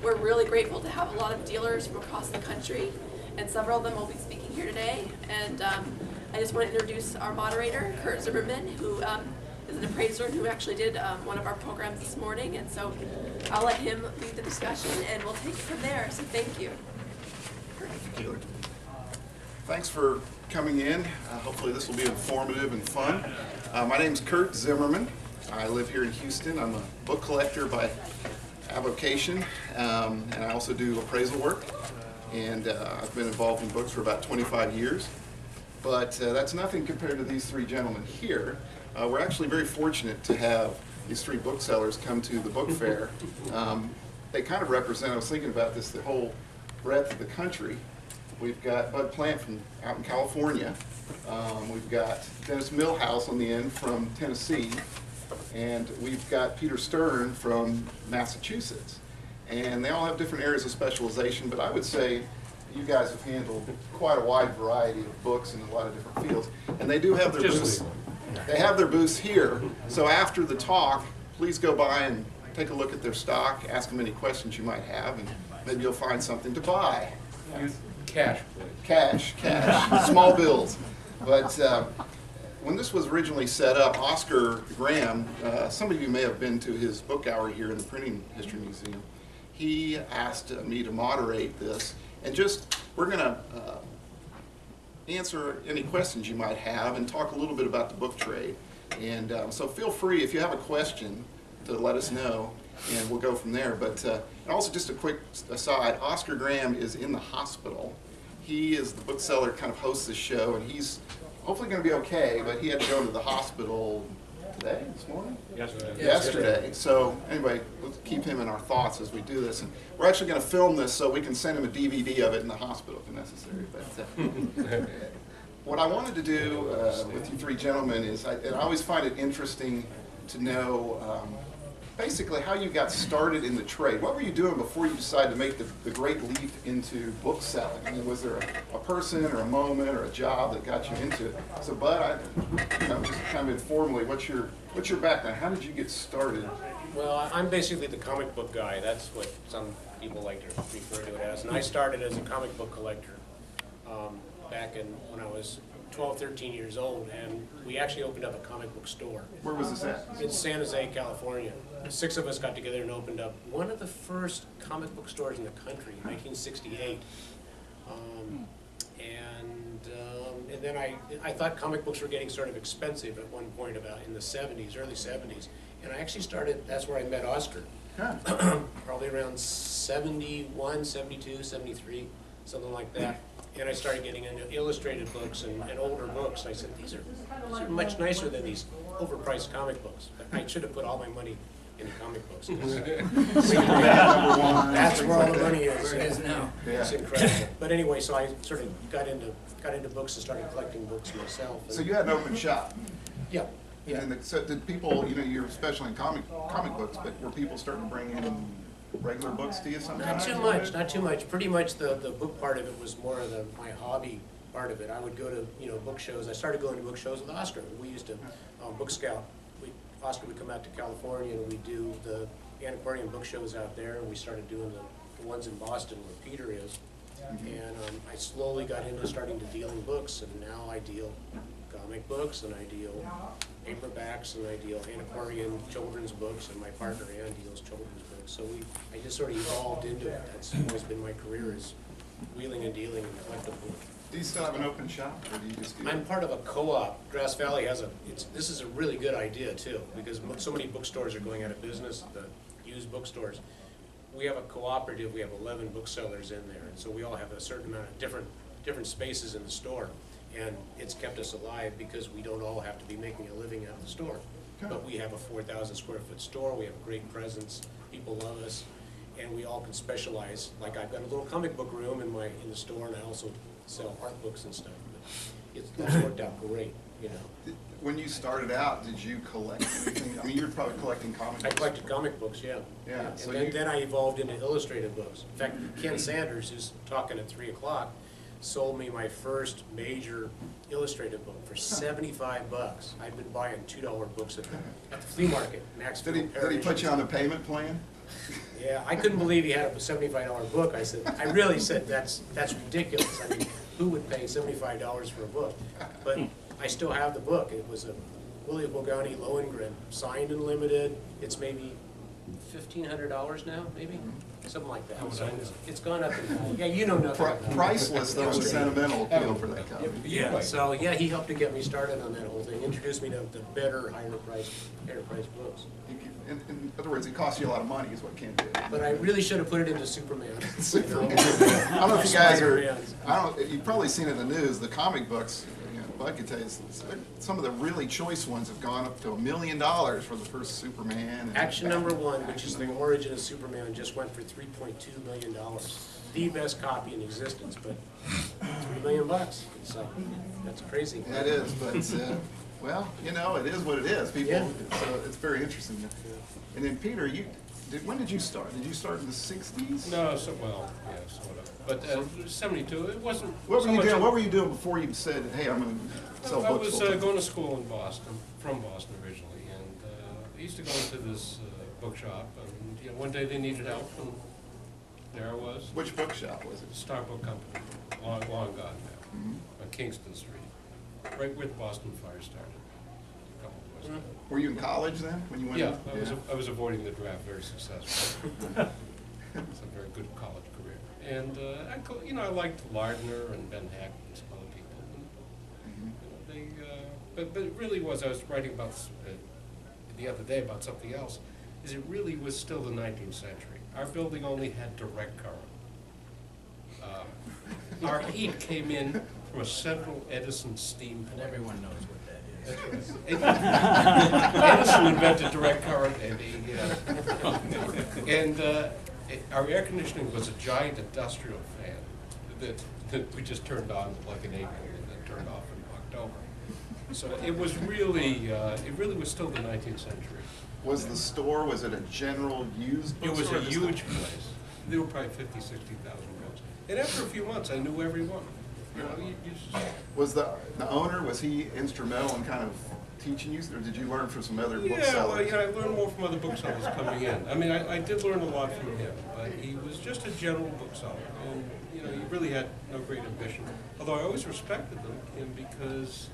we're really grateful to have a lot of dealers from across the country, and several of them will be speaking here today. And I just want to introduce our moderator, Kurt Zimmerman, who is an appraiser who actually did one of our programs this morning. And so I'll let him lead the discussion, and we'll take it from there. So thank you. Thank you. Thanks for coming in. Hopefully this will be informative and fun. My name's Kurt Zimmerman. I live here in Houston. I'm a book collector by avocation, and I also do appraisal work. And I've been involved in books for about 25 years. But that's nothing compared to these three gentlemen here. We're actually very fortunate to have these three booksellers come to the book fair. They kind of represent, I was thinking about this, the whole breadth of the country. We've got Bud Plant from out in California. We've got Dennis Melhouse on the end from Tennessee. And we've got Peter Stern from Massachusetts. And they all have different areas of specialization, but I would say you guys have handled quite a wide variety of books in a lot of different fields. And they do have their booths. They have their booths here. So after the talk, please go by and take a look at their stock, ask them any questions you might have, and maybe you'll find something to buy. Cash, please. Cash, small bills. But when this was originally set up, Oscar Graham, some of you may have been to his book hour here in the Printing History Museum. He asked me to moderate this, and we're going to answer any questions you might have and talk a little bit about the book trade. And so feel free, if you have a question, to let us know, and we'll go from there. But and also just a quick aside, Oscar Graham is in the hospital. He is the bookseller, kind of hosts this show, and he's hopefully going to be okay, but he had to go to the hospital today, this morning? Yesterday. So anyway, let's keep him in our thoughts as we do this. And we're actually going to film this so we can send him a DVD of it in the hospital if necessary. But what I wanted to do with you three gentlemen is, I always find it interesting to know basically how you got started in the trade. What were you doing before you decided to make the great leap into book selling? I mean, was there a person or a moment or a job that got you into it? So Bud, just kind of informally, what's your background? How did you get started? Well, I'm basically the comic book guy. That's what some people like to refer to it as. And I started as a comic book collector back when I was 12, 13 years old, and we actually opened up a comic book store. Where was this at? In San Jose, California. 6 of us got together and opened up one of the first comic book stores in the country in 1968. And then I thought comic books were getting sort of expensive at one point, about in the 70s, early 70s. And I actually started, that's where I met Oscar. Huh. Probably around 71, 72, 73, something like that. And I started getting into illustrated books and older books. I said, these are much nicer than these overpriced comic books. I should have put all my money in comic books. That's where all the money is. It is now. It's incredible. But anyway, so I sort of got into books and started collecting books myself. So you had an open shop. Yeah. Yeah. And so did people, you're especially in comic books, but were people starting to bring in regular books to you sometimes? Not too much. Pretty much the book part of it was more of my hobby part of it. I would go to book shows. I started going to book shows with Oscar. We used to book scout. Oscar would come out to California and we'd do the antiquarian book shows out there, and we started doing the ones in Boston where Peter is. And I slowly got into starting to dealing books, and now I deal comic books, and I deal paperbacks, and I deal antiquarian children's books, and my partner Ann deals children's books. So I just sort of evolved into it. That's always been my career, is wheeling and dealing and collecting books. Do you still have an open shop, or do you just do I'm part of a co-op. Grass Valley has this is a really good idea too, because so many bookstores are going out of business, the used bookstores. We have a cooperative, we have 11 booksellers in there, and so we all have a certain amount of different spaces in the store. And it's kept us alive because we don't all have to be making a living out of the store. Okay. But we have a 4,000 square foot store, we have a great presence, people love us, and we all can specialize. Like I've got a little comic book room in the store, and I also sell art books and stuff. But it's worked out great, When you started out, did you collect anything? I mean, you're probably collecting comic books. I collected comic books, yeah. Yeah. So And then I evolved into illustrated books. In fact, Ken Sanders, who's talking at 3 o'clock, sold me my first major illustrated book for $75. I'd been buying $2 books at the flea market, Maxfield. Did he put you on a payment plan? Yeah, I couldn't believe he had a $75 book. I said, I really said, that's ridiculous. I mean, who would pay $75 for a book? But I still have the book. It was a William Bogani Lohengrin, signed and limited. It's maybe $1,500 now, maybe? Something like that. So it's gone up in value. Yeah, you know nothing about it. Priceless, though, the sentimental appeal for that copy. Yeah, so yeah, he helped to get me started on that whole thing, introduced me to the better, higher priced books. In other words, it costs you a lot of money, is what Ken did. But I really should have put it into Superman. Superman. I don't know if you guys are. Spider-Mans. You've probably seen in the news the comic books. Bud could tell you some of the really choice ones have gone up to $1 million for the first Superman. Action number 1, which is the origin of Superman, just went for $3.2 million. The best copy in existence, but $3 million. So that's crazy. That is, but well, you know, it is what it is. People, Yeah. it's very interesting. And then Peter, when did you start? Did you start in the '60s? No, well, yeah, sort of. But 72, it wasn't. What were you doing before you said, "Hey, I'm going to sell I books"? was full-time? going to school in Boston, from Boston originally, and I used to go into this bookshop, and one day they needed help, and there I was. Which bookshop was it? Star Book Company, long gone now, on Kingston Street, right where the Boston fire started. A couple of doors down. Were you in college then when you went? Yeah, in? I was avoiding the draft very successfully. It's a very good college career. And, I liked Lardner and Ben Heck and some other people. And, but it really was, I was writing about, the other day about something else, is it really was still the 19th century. Our building only had direct current. Our heat came in from a central Edison steam plant. And everyone knows what that is. Edison invented direct current, and our air conditioning was a giant industrial fan that we just turned on like in April and then turned off in October. So it was really, was still the 19th century. Was the store? Was it a general used It was bookstore? a huge place. There were probably 50,000, 60,000 books. And after a few months, I knew every one. Was the owner, was he instrumental in kind of teaching you, or did you learn from some other booksellers? I learned more from other booksellers coming in. I mean, I did learn a lot from him, but he was just a general bookseller, and he really had no great ambition. Although I always respected him because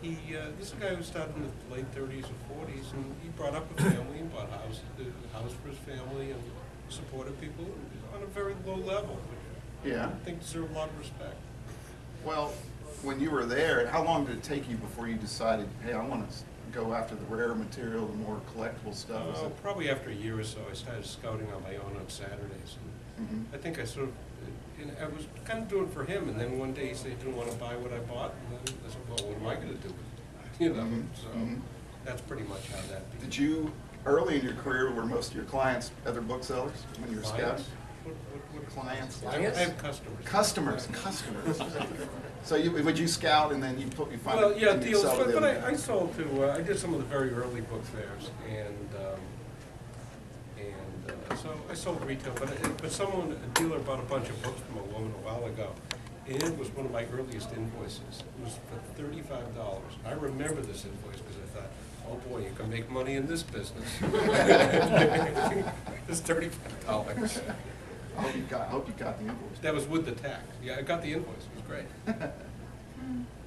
this is a guy who started in the late 30s or 40s, and he brought up a family and bought a house for his family and supported people on a very low level, which I think deserved a lot of respect. Well, when you were there, how long did it take you before you decided, hey, I want to go after the rare material, the more collectible stuff? Probably after a year or so, I started scouting on my own on Saturdays. And I think I sort of, I was kind of doing it for him, and then one day he said he didn't want to buy what I bought, and then I said, well, what am I going to do with it? So that's pretty much how that began. Did you, early in your career, were most of your clients other booksellers when you were scouting? What Clients? I have customers. Customers. So would you scout and then you find Well, it yeah, and you deals, sell to but them? I sold to, I did some of the very early book fairs, and so I sold retail, but a dealer bought a bunch of books from a woman a while ago, and it was one of my earliest invoices. It was for $35. I remember this invoice because I thought, oh boy, you can make money in this business. It's $35. I hope you got the invoice. That was with the tax. Yeah, I got the invoice. It was great.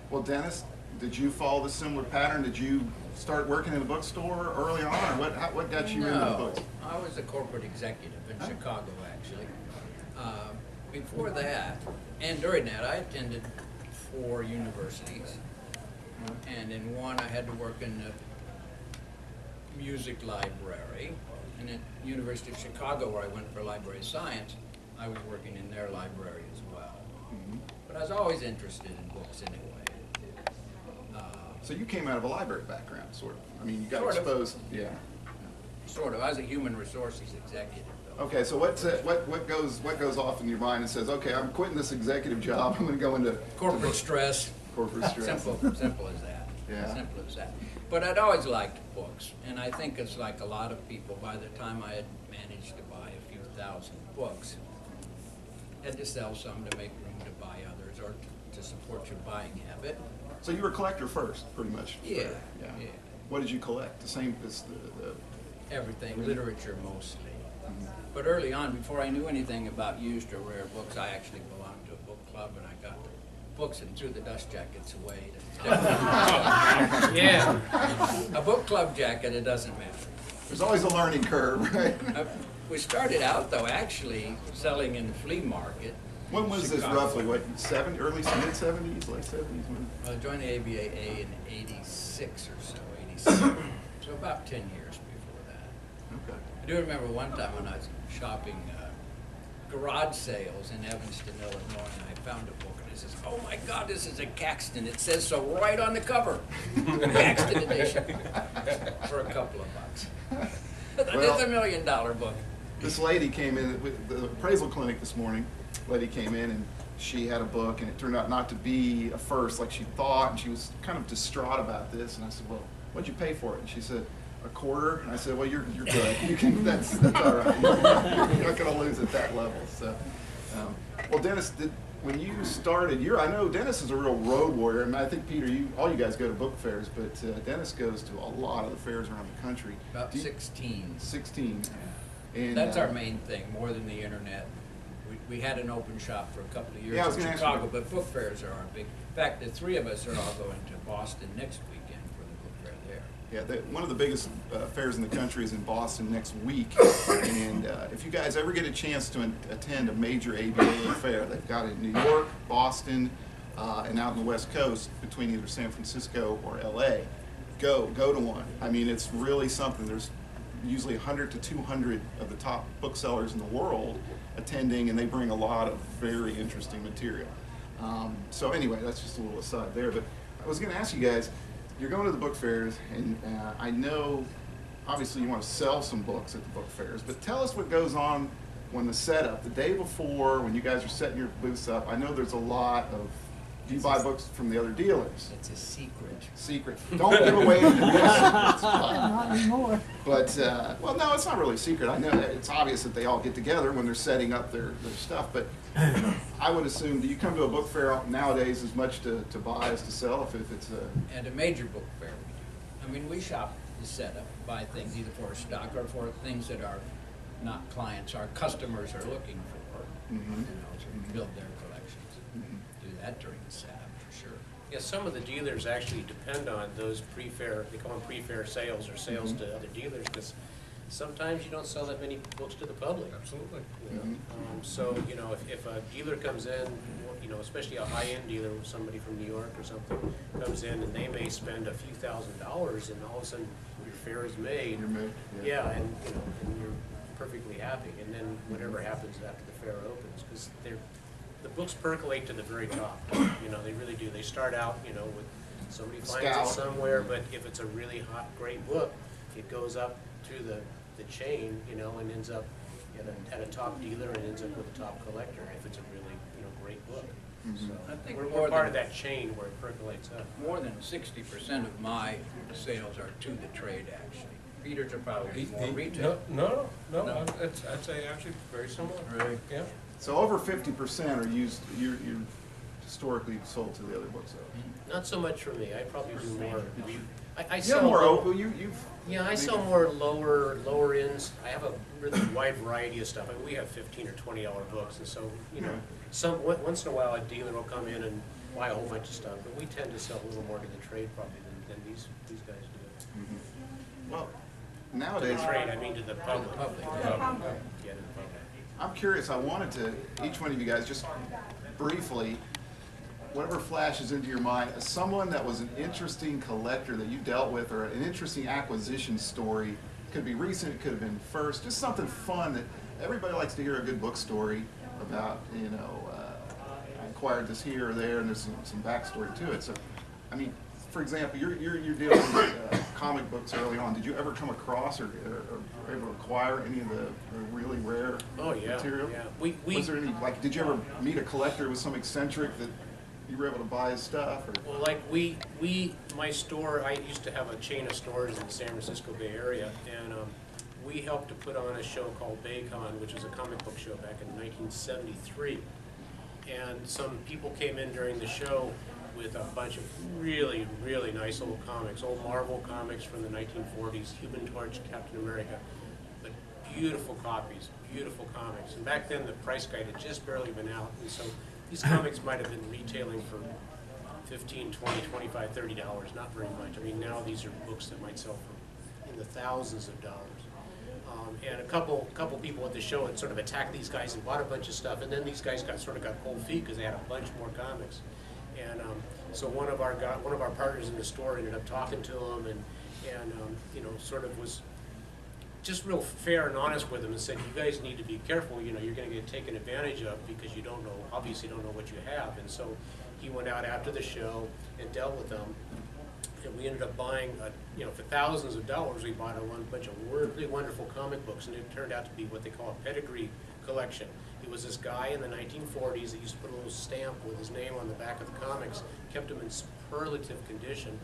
Well, Dennis, did you follow the similar pattern? Did you start working in a bookstore early on, or what got you into the books? I was a corporate executive in Chicago, actually. Before that, and during that, I attended 4 universities. And in one, I had to work in the music library. And at University of Chicago, where I went for library science, I was working in their library as well. But I was always interested in books anyway. So you came out of a library background, sort of. I mean, you got Sort of. exposed. Yeah. Sort of. I was a human resources executive, though. Okay, so what goes off in your mind and says, okay, I'm quitting this executive job. I'm going to go into Corporate stress. corporate stress. Simple as that. Yeah. Simple as that. But I'd always liked books, and I think it's like a lot of people. By the time I had managed to buy a few thousand books, had to sell some to make room to buy others or to support your buying habit. So you were a collector first, pretty much. Yeah. What did you collect? The same as the Everything, literature mostly. But early on, before I knew anything about used or rare books, I actually belonged to a book club, and I got books and threw the dust jackets away. Yeah. A book club jacket, it doesn't matter. There's always a learning curve, right? We started out, though, actually selling in the flea market. When was this Chicago. roughly? What, mid-70s, late 70s? When? I joined the ABA in '86 or so, '87. So about 10 years before that. Okay. I do remember one time when I was shopping garage sales in Evanston, Illinois, and I found a book, and it says, "Oh my God, this is a Caxton." It says so right on the cover. Caxton edition. For a couple of bucks. That Well, is $1 million book. This lady came in with the appraisal clinic this morning. Lady came in and she had a book, and it turned out not to be a first like she thought, and she was kind of distraught about this. And I said, "Well, what'd you pay for it?" And she said, $25. And I said, "Well, you're good. You can. That's all right. You're not going to lose at that level." So, well, Dennis, when you started, I know Dennis is a real road warrior. I mean, I think Peter, all you guys go to book fairs, but Dennis goes to a lot of the fairs around the country. About 16. 16. And That's our main thing, more than the internet. We had an open shop for a couple of years Yeah, I was in gonna ask Chicago, you. but book fairs are our big. In fact, the three of us are all going to Boston next weekend for the book fair there. Yeah, one of the biggest fairs in the country is in Boston next week. And if you guys ever get a chance to attend a major ABA fair, they've got it in New York, Boston, and out on the West Coast between either San Francisco or LA. Go to one. I mean, it's really something. There's usually 100 to 200 of the top booksellers in the world attending, and they bring a lot of very interesting material. So anyway, that's just a little aside there. But I was going to ask you guys, you're going to the book fairs, and I know obviously you want to sell some books at the book fairs, but tell us what goes on when the setup, the day before, when you guys are setting your booths up. I know there's a lot of, do you buy books from the other dealers? It's a secret. Secret. Don't give away any secrets. Not anymore. But, well, no, it's not really a secret. I know that it's obvious that they all get together when they're setting up their stuff, but I would assume, do you come to a book fair nowadays as much to buy as to sell if it's a... At a major book fair we do. I mean, we shop the setup, buy things either for stock or for things that our, not clients, our customers are looking for, Mhm. to build their collections. Do that during the setup, for sure. Yeah, some of the dealers actually depend on those pre-fair, they call them pre-fair sales or sales to other dealers, because sometimes you don't sell that many books to the public. Absolutely. You know? So, you know, if a dealer comes in, you know, especially a high-end dealer, somebody from New York or something, comes in and they may spend a few $1,000s, and all of a sudden your fair is made. You're made, Yeah, and, you know, and you're perfectly happy, and then whatever happens after the fair opens, because the books percolate to the very top. You know, they really do. They start out, you know, with somebody finds Scout. it somewhere, but if it's a really hot, great book, it goes up through the chain, you know, and ends up at a top dealer and ends up with a top collector if it's a really, you know, great book. So I think we're more part than- of that chain where it percolates up. More than 60% of my sales are to the trade, actually. Peter's are probably more retail. No, No. I'd say actually very similar. Really? Yeah. So over 50% are used, you're historically sold to the other booksellers. Not so much for me. I probably do more. I You sell have more low- open, you've... Yeah, I sell more lower ends. I have a really wide variety of stuff. I mean, we have $15 or $20 books, and so, you know, once in a while a dealer will come in and buy a whole bunch of stuff, but we tend to sell a little more to the trade probably than these guys do. Well, To nowadays, the trade, I mean to the public. public, Yeah, yeah. to the public. I'm curious, I wanted to, each one of you guys, just briefly, whatever flashes into your mind, as someone that was an interesting collector that you dealt with, or an interesting acquisition story, could be recent, it could have been first, just something fun that everybody likes to hear a good book story about, you know, I acquired this here or there, and there's some backstory to it. So, I mean, for example, you're dealing with comic books early on. Did you ever come across or able to acquire any of the really rare Oh, yeah, material? yeah. Was there any, like, did you ever meet a collector with some eccentric that you were able to buy his stuff? Or? Well, like my store, I used to have a chain of stores in the San Francisco Bay Area, and we helped to put on a show called BayCon, which was a comic book show back in 1973. And some people came in during the show with a bunch of really, really nice old comics, old Marvel comics from the 1940s, Human Torch, Captain America, but beautiful copies, beautiful comics. And back then, the price guide had just barely been out, and so these comics might have been retailing for $15, $20, $25, $30, not very much. I mean, now these are books that might sell for in the thousands of dollars. And a couple people at the show had sort of attacked these guys and bought a bunch of stuff, and then these guys got cold feet because they had a bunch more comics. And so one of our partners in the store ended up talking to them, and you know, sort of was just real fair and honest with them and said, you guys need to be careful. You know, you're going to get taken advantage of because you don't know, obviously don't know what you have. And so he went out after the show and dealt with them. And we ended up buying, you know, for thousands of dollars, we bought a bunch of really wonderful comic books, and it turned out to be what they call a pedigree collection. It was this guy in the 1940s that used to put a little stamp with his name on the back of the comics, kept them in superlative condition,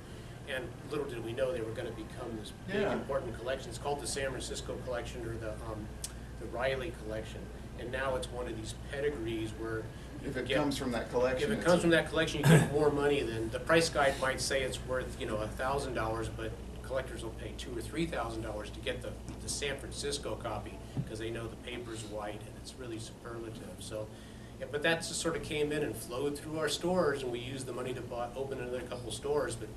and little did we know they were going to become this big, important collection. It's called the San Francisco collection, or the Riley collection, and now it's one of these pedigrees where if it comes from that collection. If it comes from that collection, you get more money than the price guide might say it's worth, you know, $1,000, but collectors will pay $2,000 or $3,000 to get the San Francisco copy because they know the paper's white and it's really superlative. So, yeah, but that just sort of came in and flowed through our stores, and we used the money to open another couple stores. But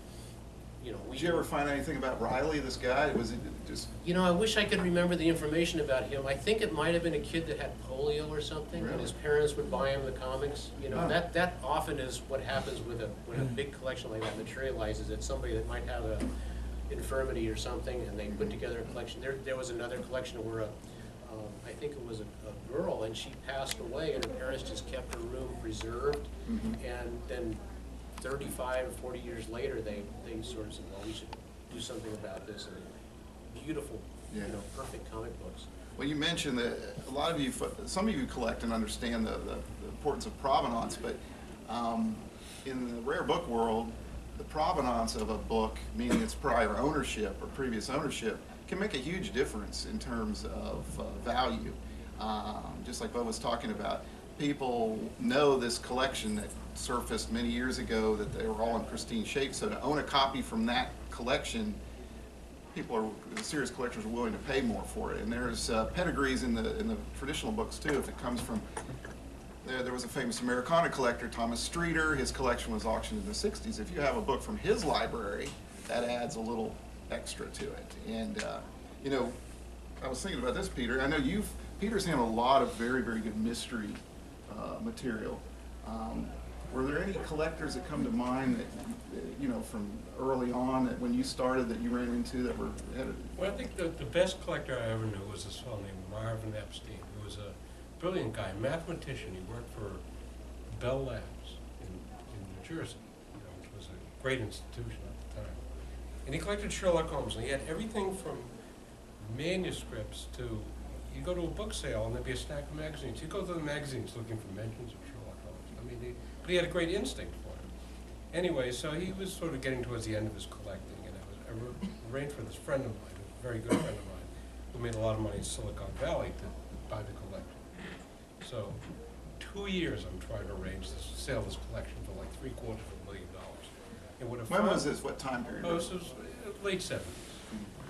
you know, did you ever find anything about Riley, this guy? Was he just? You know, I wish I could remember the information about him. I think it might have been a kid that had polio or something, really? And his parents would buy him the comics. You know, that often is what happens with when a big collection like that materializes. That somebody that might have a infirmity or something, and they put together a collection. There was another collection where I think it was a girl, and she passed away, and her parents just kept her room preserved, and then 35 or 40 years later, they sort of said, well, we should do something about this. And beautiful, you know, perfect comic books. Well, you mentioned that a lot of you, some of you collect and understand the importance of provenance, but in the rare book world, the provenance of a book, meaning its prior ownership or previous ownership, can make a huge difference in terms of value. Just like Bo was talking about, people know this collection that surfaced many years ago, that they were all in pristine shape. So to own a copy from that collection, serious collectors are willing to pay more for it. And there's pedigrees in the traditional books too. If it comes from, there was a famous Americana collector, Thomas Streeter. His collection was auctioned in the 60s. If you have a book from his library, that adds a little extra to it. And you know, I was thinking about this, Peter. I know Peter's handled a lot of very, very good mystery material. Were there any collectors that come to mind that, you know, from early on, that when you started, that you ran into that were headed? Well, I think the best collector I ever knew was this fellow named Marvin Epstein, who was a brilliant guy, mathematician. He worked for Bell Labs in New Jersey, you know, which was a great institution at the time. And he collected Sherlock Holmes, and he had everything from manuscripts to, you go to a book sale and there'd be a stack of magazines. You go to the magazines looking for mentions of Sherlock Holmes. I mean, but he had a great instinct for it. Anyway, so he was sort of getting towards the end of his collecting, and I arranged for this friend of mine, a very good friend of mine, who made a lot of money in Silicon Valley, to buy the collection. So 2 years I'm trying to arrange this, sell this collection for like $750,000. And when was this? What time period? Oh, this was late 70s,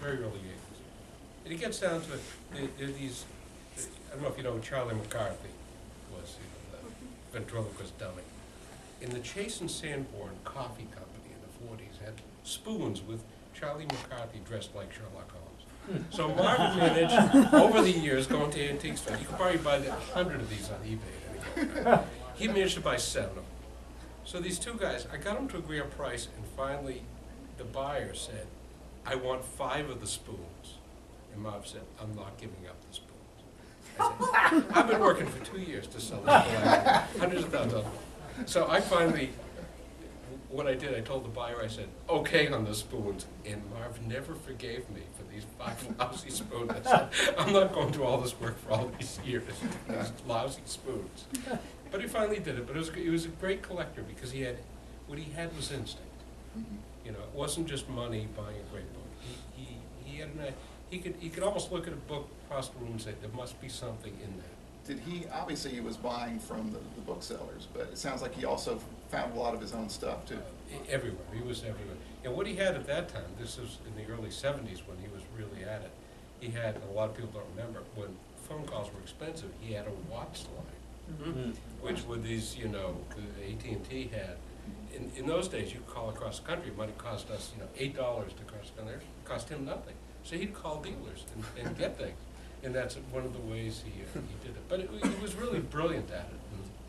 very early 80s. And it gets down to these, I don't know if you know who Charlie McCarthy was, you know, the ventriloquist dummy. In the Chase and Sanborn Coffee Company in the 40s had spoons with Charlie McCarthy dressed like Sherlock Holmes. So Marvin managed, over the years, going to antique stores, you could probably buy 100 of these on eBay. He managed to buy 7 of them. So these two guys, I got them to agree on price, and finally the buyer said, I want 5 of the spoons. And Marv said, I'm not giving up the spoons. I said, I've been working for 2 years to sell this collection, hundreds of thousands of them. So I finally, what I did, I told the buyer, I said, okay on the spoons. And Marv never forgave me for these 5 lousy spoons. I said, I'm not going through all this work for all these years, these lousy spoons. But he finally did it. But he was a great collector because he had, what he had was instinct. You know, it wasn't just money buying a great book. He had he could almost look at a book across the room and say, there must be something in that. Obviously he was buying from the booksellers, but it sounds like he also found a lot of his own stuff too. Everywhere, he was everywhere. And what he had at that time, this was in the early 70s when he was really at it, he had, and a lot of people don't remember, when phone calls were expensive, he had a watch line, which with these, you know, AT&T had. In those days, you call across the country, it might have cost us, you know, $8 to cross the country. It cost him nothing. So he'd call dealers and get things. And that's one of the ways he did it. But he was really brilliant at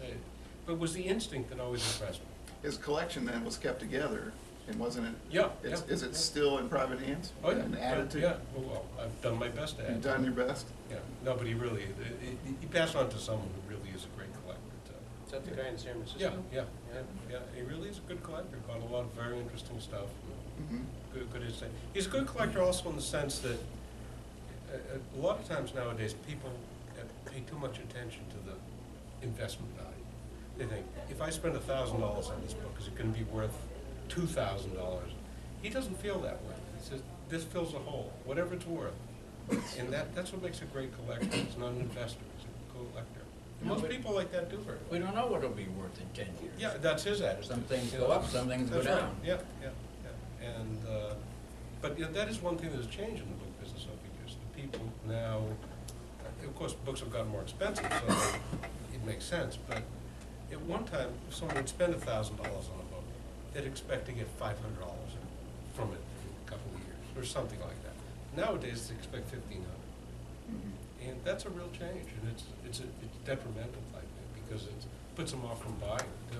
it. But it was the instinct that always impressed me. His collection then was kept together, and wasn't it? Yeah. Is it still in private hands? Oh, yeah. And added to? Yeah, well, I've done my best to add. You've done your best? Yeah, no, but he really, he passed on to someone who really is a great collector. Is that the guy in San Francisco? Yeah, he really is a good collector, got a lot of very interesting stuff. Mm-hmm. Good insight. He's a good collector also in the sense that a lot of times nowadays people pay too much attention to the investment value. They think, if I spend $1,000 on this book, is it going to be worth $2,000? He doesn't feel that way. He says, this fills a hole, whatever it's worth. And that's what makes a great collector. It's not an investor, it's a collector. And most people like that do very well. We don't know what it'll be worth in 10 years. Yeah, that's his attitude. Some things You go know, up, some things go that's right. down. Yeah. And, but you know, that is one thing that has changed in the book business over the years. The people now, of course, books have gotten more expensive, so it makes sense. But at one time, if someone would spend $1,000 on a book, they'd expect to get $500 from it in a couple of years, or something like that. Nowadays, they expect $1,500. Mm-hmm. And that's a real change, and it's detrimental, I think, because it puts them off from buying too.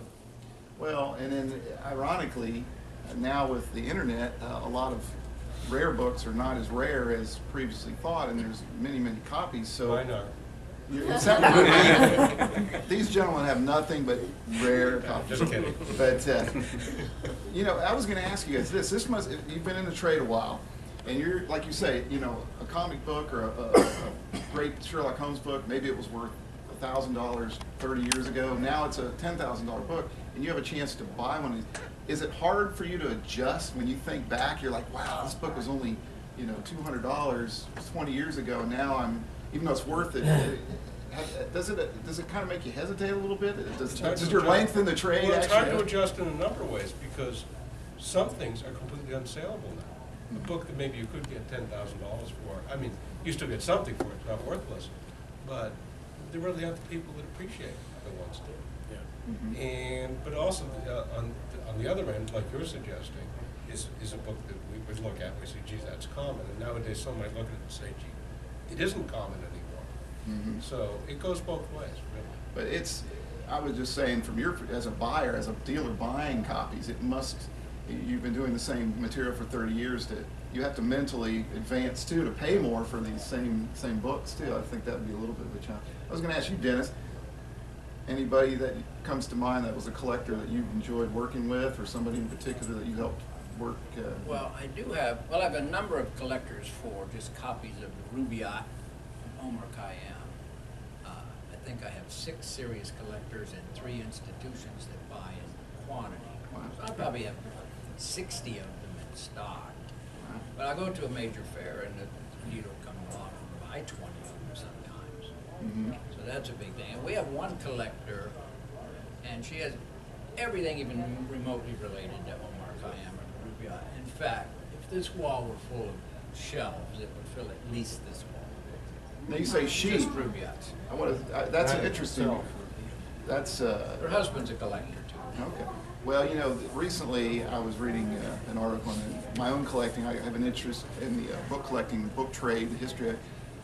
Well, and then ironically, now with the internet, a lot of rare books are not as rare as previously thought, and there's many, many copies. So Mine are. These gentlemen have nothing but rare copies. Just kidding. But you know, I was going to ask you guys this. This must, you've been in the trade a while, and you're, like you say, you know, a comic book or a great Sherlock Holmes book, maybe it was worth $1,000 30 years ago. Now it's a $10,000 book, and you have a chance to buy one of these. Is it hard for you to adjust when you think back? You're like, wow, this book was only, you know, $200 20 years ago, and now I'm, even though it's worth it. Does it kind of make you hesitate a little bit? Does your length in the trade Well, it's actually? hard to adjust in a number of ways because some things are completely unsaleable now. A book that maybe you could get $10,000 for, I mean, you still get something for it, it's not worthless, but there really aren't the people that appreciate the ones do. But also on the other end, like you're suggesting, is a book that we would look at and we say, geez, that's common. And nowadays, someone might look at it and say, gee, it isn't common anymore. So it goes both ways, really. But it's, I was just saying, from your, as a buyer, as a dealer buying copies, it must, you've been doing the same material for 30 years, you have to mentally advance too, to pay more for these same books too. I think that would be a little bit of a challenge. I was going to ask you, Dennis, anybody that comes to mind that was a collector that you've enjoyed working with, or somebody in particular that you helped work? Well, I do have, I have a number of collectors for just copies of the Rubaiyat and Omar Khayyam. I think I have 6 serious collectors and 3 institutions that buy in quantity. Wow. So I probably have 60 of them in stock. But I go to a major fair and the dealer will come along and buy 20 of them sometimes. So that's a big thing. And we have one collector, and she has everything even remotely related to Omar Khayyam or Rubaiyat. In fact, if this wall were full of shelves, it would fill at least this wall. Now you say she. Just Rubaiyats. I want to. That's interesting. That's. Her husband's a collector too. Okay. Well, you know, recently I was reading an article on my own collecting. I have an interest in the book collecting, book trade, the history,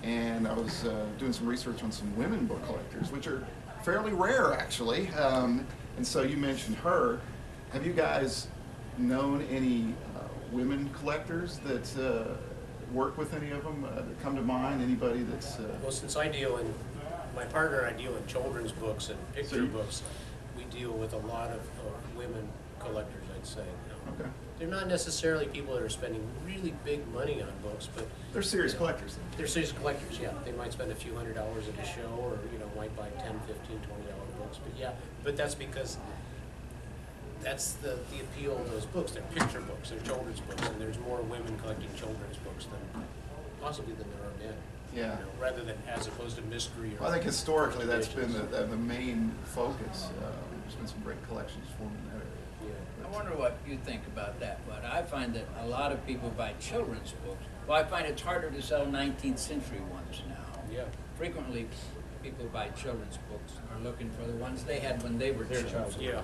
and I was doing some research on some women book collectors, which are fairly rare, actually. And so you mentioned her. Have you guys known any women collectors that work with any of them that come to mind? Anybody that's... Well, since I deal in, my partner and I deal in children's books and picture books, we deal with a lot of women collectors, I'd say. Okay. They're not necessarily people that are spending really big money on books, but... They're serious collectors. They're serious collectors, yeah. They might spend a few $100s at a show, or, you know, might buy $10, $15, $20 books, but yeah. But that's because that's the appeal of those books. They're picture books, they're children's books, and there's more women collecting children's books than possibly than there are men. Yeah. You know, rather than as opposed to mystery or... Well, I think historically that's been traditions. the main focus. There's been some great collections formed in that area. I wonder what you think about that, but I find that a lot of people buy children's books Well, I find it's harder to sell 19th century ones now. Yeah. Frequently, people who buy children's books are looking for the ones they had when they were children. Yeah.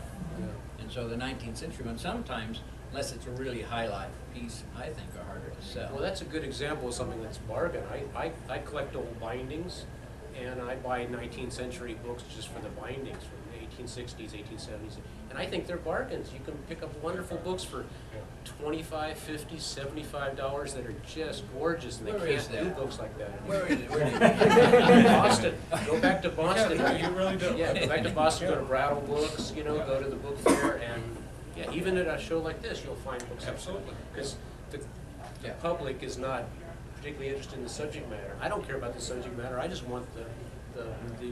And so the 19th century ones, sometimes, unless it's a really highlight piece, I think are harder to sell. Well, that's a good example of something that's bargain. I collect old bindings, and I buy 19th century books just for the bindings from the 1860s, 1870s. And I think they're bargains. You can pick up wonderful books for $25, $50, $75 that are just gorgeous, and they Where is can't do that? books like that. Where is it? Where do you Boston. Go back to Boston. Yeah, you really do. Yeah, go back to Boston, go to Brattle Books, you know, go to the book fair, and yeah, even at a show like this, you'll find books. Absolutely. Because the Yeah. public is not particularly interested in the subject matter. I don't care about the subject matter, I just want the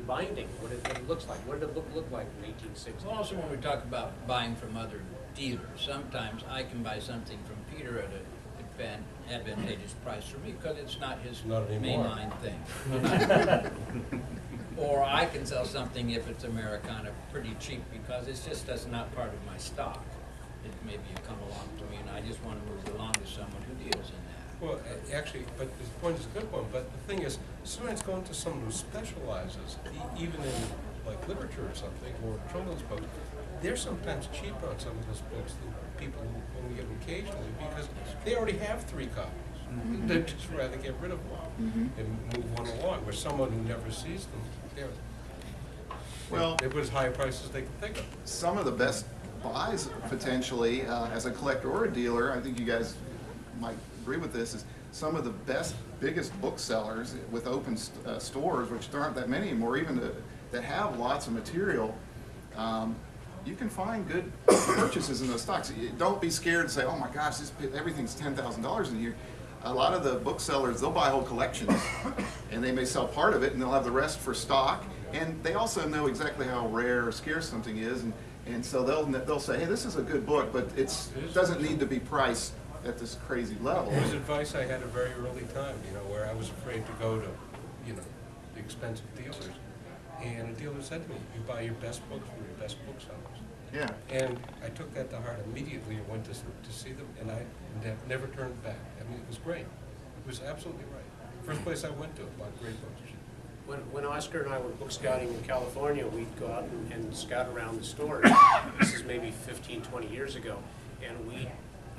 binding, what it looks like. What did a book look like in 1860? Well, also when we talk about buying from other dealers, sometimes I can buy something from Peter at an advantageous price for me because it's not his Not anymore. mainline thing. Or I can sell something if it's Americana pretty cheap because it's just that's not part of my stock. It maybe you come along to me and I just want to move along to someone who deals in that. Well, actually, but the point is a good one, but the thing is, sometimes going to someone who specializes, even in like literature or something, or children's books, they're sometimes cheaper on some of those books than people who only get them occasionally, because they already have 3 copies. They'd just rather get rid of one and move one along, where someone who never sees them, Well, they put as high a price as they can think of. some of the best buys potentially as a collector or a dealer, I think you guys might agree with this, is some of the best, biggest booksellers with open stores, which there aren't that many anymore, even that have lots of material. You can find good purchases in those stocks. Don't be scared to say, oh my gosh, everything's $10,000 in here. A lot of the booksellers, they'll buy whole collections, and they may sell part of it, and they'll have the rest for stock. And they also know exactly how rare or scarce something is, and so they'll say, hey, this is a good book, but it doesn't need to be priced at this crazy level. It was advice I had a very early time, where I was afraid to go to, the expensive dealers. And a dealer said to me, you buy your best books from your best booksellers. Yeah. And I took that to heart immediately and went to see them, and I never turned back. I mean, it was great. It was absolutely right. First place I went to bought great books. When Oscar and I were book scouting in California, we'd go out and scout around the stores. This is maybe 15, 20 years ago. And we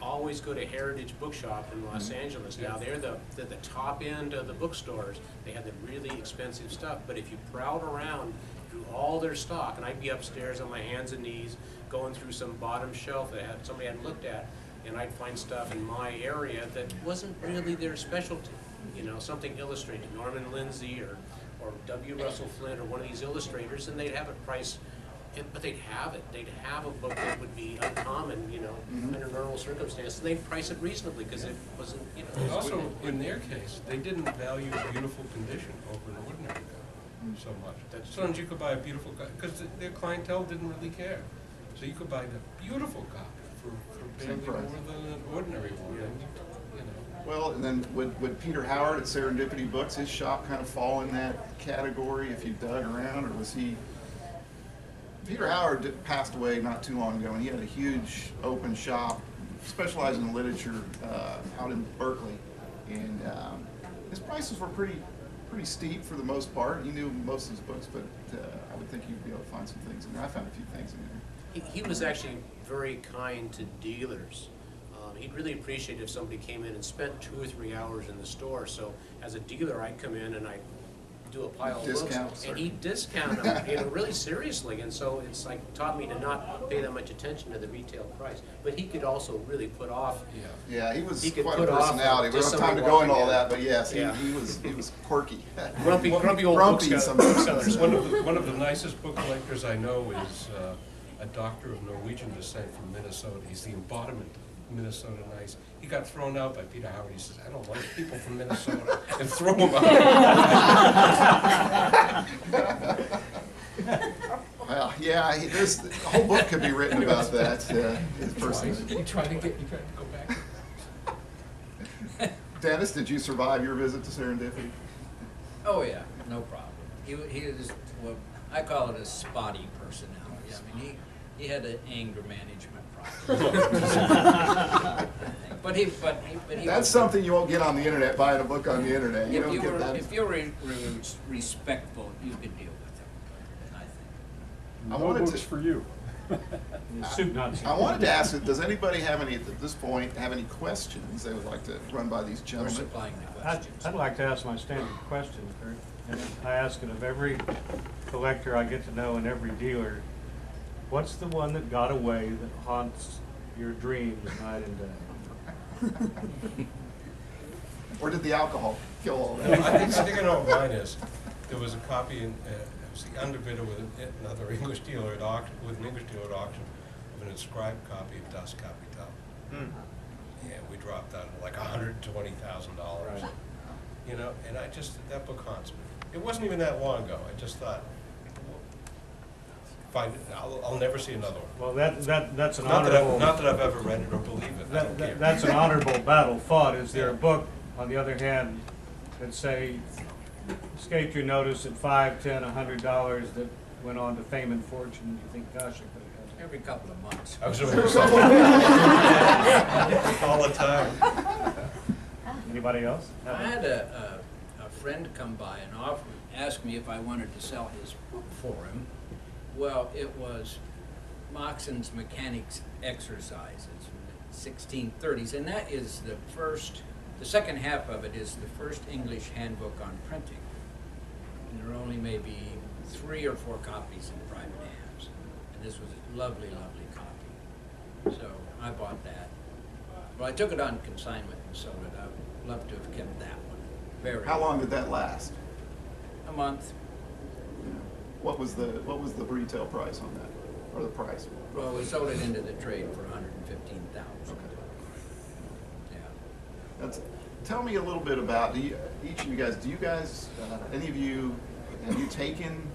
always go to Heritage Bookshop in Los Angeles. Now, they're the top end of the bookstores. They have the really expensive stuff. But if you prowled around through all their stock, and I'd be upstairs on my hands and knees going through some bottom shelf that somebody hadn't looked at, and I'd find stuff in my area that wasn't really their specialty. Something illustrated, Norman Lindsay or W. Russell Flint or one of these illustrators, and they'd have it priced, but they'd have it. They'd have a book that would be uncommon, under normal circumstances. And they'd price it reasonably because it wasn't, Also, in their case, they didn't value beautiful condition over an ordinary copy so much. Sometimes you could buy a beautiful copy, because their clientele didn't really care. So you could buy the beautiful copy for barely more than an ordinary one. Well, and then would Peter Howard at Serendipity Books, his shop kind of fall in that category if you dug around, or was he? Peter Howard passed away not too long ago, and he had a huge open shop specializing in literature out in Berkeley, and his prices were pretty steep for the most part. He knew most of his books, but I would think you'd be able to find some things in there. I found a few things in there. He was actually very kind to dealers. He'd really appreciate if somebody came in and spent 2 or 3 hours in the store. So as a dealer, I'd come in and I'd do a pile of books, and he'd discount them, really seriously. And so it's like taught me to not pay that much attention to the retail price. But he could also really put off. Yeah, he was could quite a put off personality. We don't just have time to somebody go into all walking that, but yes, Yeah. he was quirky. Grumpy old Grumpy booksellers. One of the nicest book collectors I know is a doctor of Norwegian descent from Minnesota. He's the embodiment of Minnesota nice. He got thrown out by Peter Howard. He says, I don't like people from Minnesota, and throw him out. Well, yeah, the whole book could be written about that. His person. You trying to go back? Dennis, did you survive your visit to Serendipity? Oh yeah, no problem. He is what I call it a spotty personality. I mean, He had an anger management problem. But he That's was, something you won't get on the internet, buying a book on the internet. You if don't you get were, that. if you were respectful, you could deal with him, I think. I No wanted books to- for you. Soup Nazi. I wanted to ask, does anybody have any, at this point, have any questions they would like to run by these We're gentlemen? supplying the I'd questions. like to ask my standard question, Kurt, and I ask it of every collector I get to know and every dealer. What's the one that got away that haunts your dreams night and day? Or did the alcohol kill all I that? think I know what mine is. There was a copy, it was the underbidder with another English dealer at auction, with an English dealer at auction, of an inscribed copy of Das Kapital. Yeah, we dropped out at like $120,000. Right. You know, and that book haunts me. It wasn't even that long ago. I just thought, I'll never see another one. Well, that's an Not honorable. that I've ever read it or believe it. I don't care. That's an honorable battle fought. Is there a book, on the other hand, that say, escaped your notice at $5, $10, $100 that went on to fame and fortune? You think, gosh, I could have had Every couple of months. I was doing this all the time. that. Anybody else? I had a friend come by and ask me if I wanted to sell his book for him. Well, it was Moxon's Mechanics Exercises from the 1630s, and that is the second half of it is the first English handbook on printing. And there are only maybe 3 or 4 copies in private hands. And this was a lovely, lovely copy. So I bought that. Well, I took it on consignment and sold it. I would love to have kept that one. How long did that last? A month. What was the retail price on that, or the price? Well, we sold it into the trade for $115,000. Yeah. Tell me a little bit about each of you guys. Any of you, have you taken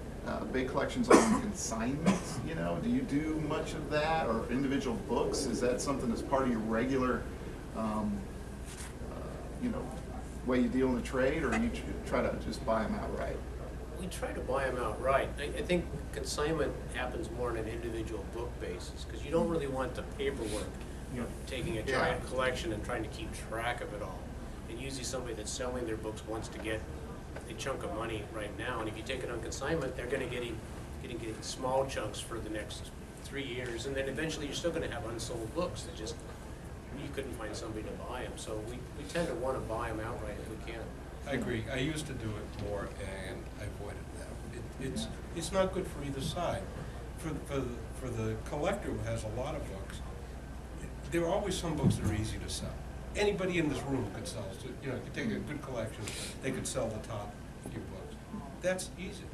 big collections on consignment? You know, do you do much of that, or individual books? Is that something that's part of your regular, way you deal in the trade, or you try to just buy them outright? We try to buy them outright. I think consignment happens more on an individual book basis, because you don't really want the paperwork, taking a giant collection and trying to keep track of it all. And usually somebody that's selling their books wants to get a chunk of money right now, and if you take it on consignment, they're going to getting small chunks for the next 3 years, and then eventually you're still going to have unsold books that just, you couldn't find somebody to buy them. So we tend to want to buy them outright if we can. I agree. I used to do it more, and I avoided that. It's not good for either side. For the collector who has a lot of books, there are always some books that are easy to sell. Anybody in this room could sell. So, you could take a good collection. They could sell the top few books. That's easy.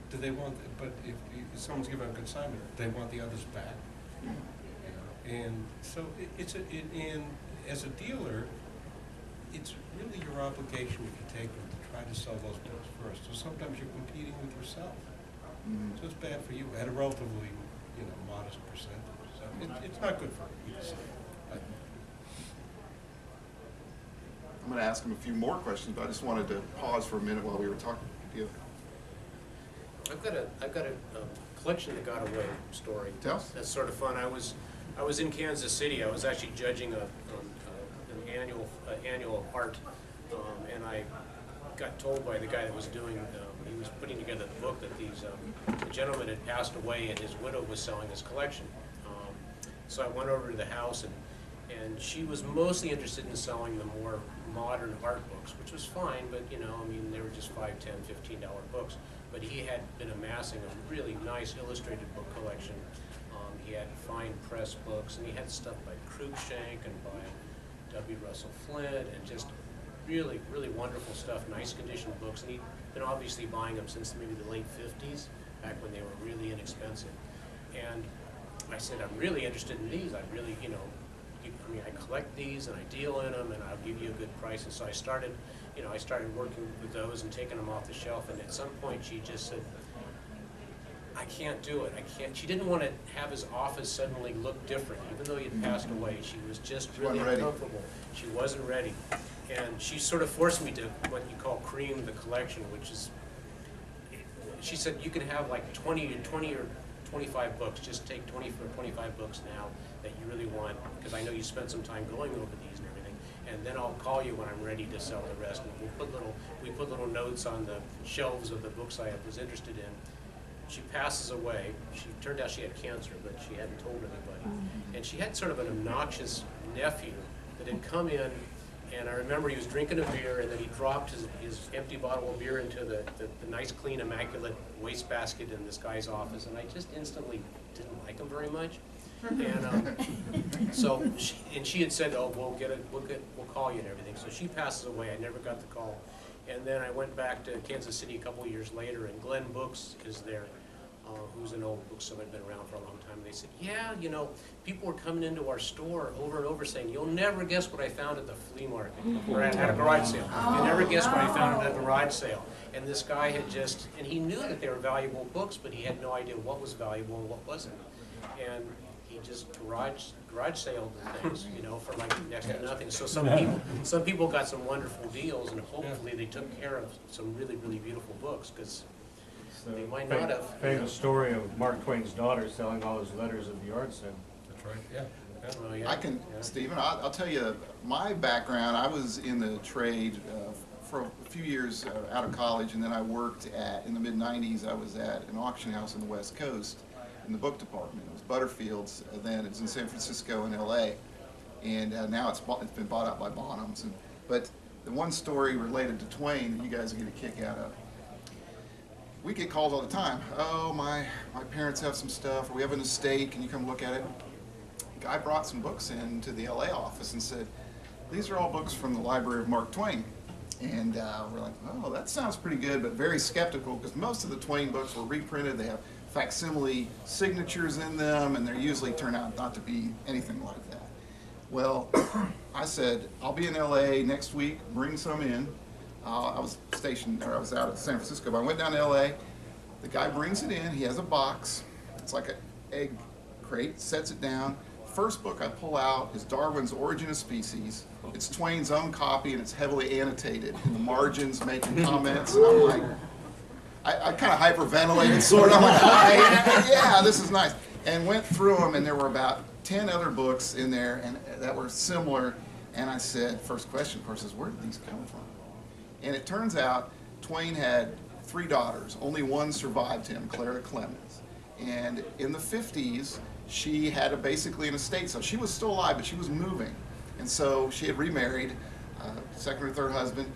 Do they want? But if someone's given a consignment, they want the others back. And so and as a dealer, it's really your obligation if you take them to try to sell those books first. So sometimes you're competing with yourself. So it's bad for you at a relatively, modest percentage. So it's not good for either side. I'm going to ask him a few more questions, but I just wanted to pause for a minute while we were talking to you. I've got a collection that got away story. Tell us. That's sort of fun. I was in Kansas City. I was actually judging an annual art, and I got told by the guy that was doing. He was putting together the book that the gentleman had passed away, and his widow was selling his collection. So I went over to the house, and she was mostly interested in selling the more modern art books, which was fine, but they were just $5, $10, $15 books. But he had been amassing a really nice illustrated book collection. He had fine press books, and he had stuff by Cruikshank and by W. Russell Flint, and just really, really wonderful stuff, nice condition books. And he'd been obviously buying them since maybe the late 50s, back when they were really inexpensive. And I said, I'm really interested in these. I really, I collect these and I deal in them, and I'll give you a good price. And so I started working with those and taking them off the shelf. And at some point she just said, I can't do it. I can't. She didn't want to have his office suddenly look different, even though he had passed away. She was just really uncomfortable. She wasn't ready. And she sort of forced me to what you call cream the collection, which is, she said, you can have like 20 25 books. Just take 20 or 25 books now that you really want, because I know you spent some time going over these and everything. And then I'll call you when I'm ready to sell the rest. And we put little notes on the shelves of the books I was interested in. She passes away. She turned out she had cancer, but she hadn't told anybody. And she had sort of an obnoxious nephew that had come in, and I remember he was drinking a beer, and then he dropped his empty bottle of beer into the nice, clean, immaculate wastebasket in this guy's office, and I just instantly didn't like him very much. And so she had said, "Oh, we'll call you and everything." So she passes away. I never got the call. And then I went back to Kansas City a couple of years later, and Glenn Books is there, who's an old bookstore that had been around for a long time. And they said, "Yeah, you know, people were coming into our store over and over saying, you'll never guess what I found at the flea market or at a garage sale. You'll never guess what I found at a garage sale." And this guy had and he knew that they were valuable books, but he had no idea what was valuable and what wasn't. And he just garage sale things, you know, for like next to nothing. So some people got some wonderful deals, and hopefully they took care of some really, really beautiful books, because they might not have. Famous story of Mark Twain's daughter selling all his letters at the yard sale. That's right, yeah. Oh, yeah. I can, Stephen, I'll tell you, my background, I was in the trade for a few years out of college, and then I worked in the mid-90s, I was at an auction house on the West Coast in the book department. It was Butterfield's, then it was in San Francisco and LA, and now it's been bought out by Bonhams. But the one story related to Twain that you guys get a kick out of, we get calls all the time. "Oh, my parents have some stuff, or we have an estate, can you come look at it?" A guy brought some books into the LA office and said, "These are all books from the library of Mark Twain." And we're like, "Oh, that sounds pretty good," but very skeptical, because most of the Twain books were reprinted. They have facsimile signatures in them, and they usually turn out not to be anything like that. Well, I said, "I'll be in LA next week, bring some in." I was out at San Francisco, but I went down to LA. The guy brings it in, he has a box, it's like an egg crate, sets it down. First book I pull out is Darwin's Origin of Species. It's Twain's own copy, and it's heavily annotated in the margins, making comments, and I'm like, I kind of hyperventilated, sort of. I'm like, yeah, this is nice. And went through them, and there were about 10 other books in there and that were similar. And I said, first question, of course, is where did these come from? And it turns out Twain had 3 daughters. Only one survived him, Clara Clemens. And in the 50s, she had basically an estate. So she was still alive, but she was moving. And so she had remarried, second or third husband.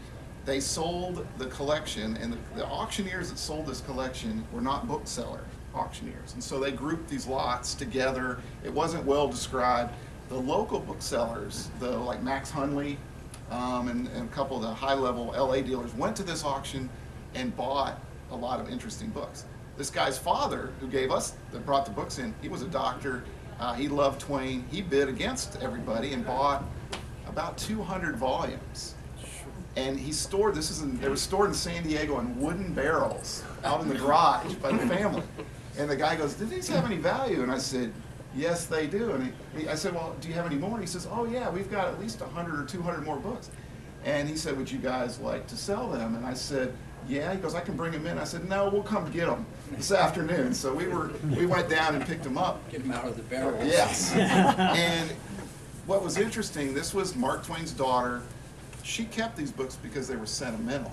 They sold the collection, and the auctioneers that sold this collection were not bookseller auctioneers. And so they grouped these lots together. It wasn't well described. The local booksellers, like Max Hunley and a couple of the high-level LA dealers, went to this auction and bought a lot of interesting books. This guy's father, that brought the books in, he was a doctor. He loved Twain. He bid against everybody and bought about 200 volumes. And he stored, they were stored in San Diego in wooden barrels out in the garage by the family. And the guy goes, "Do these have any value?" And I said, "Yes, they do." And I said, "Well, do you have any more?" And he says, "Oh yeah, we've got at least 100 or 200 more books." And he said, "Would you guys like to sell them?" And I said, "Yeah." He goes, "I can bring them in." I said, "No, we'll come get them this afternoon." So we went down and picked them up. Get them out of the barrel. Yes. And what was interesting, this was Mark Twain's daughter. She kept these books because they were sentimental.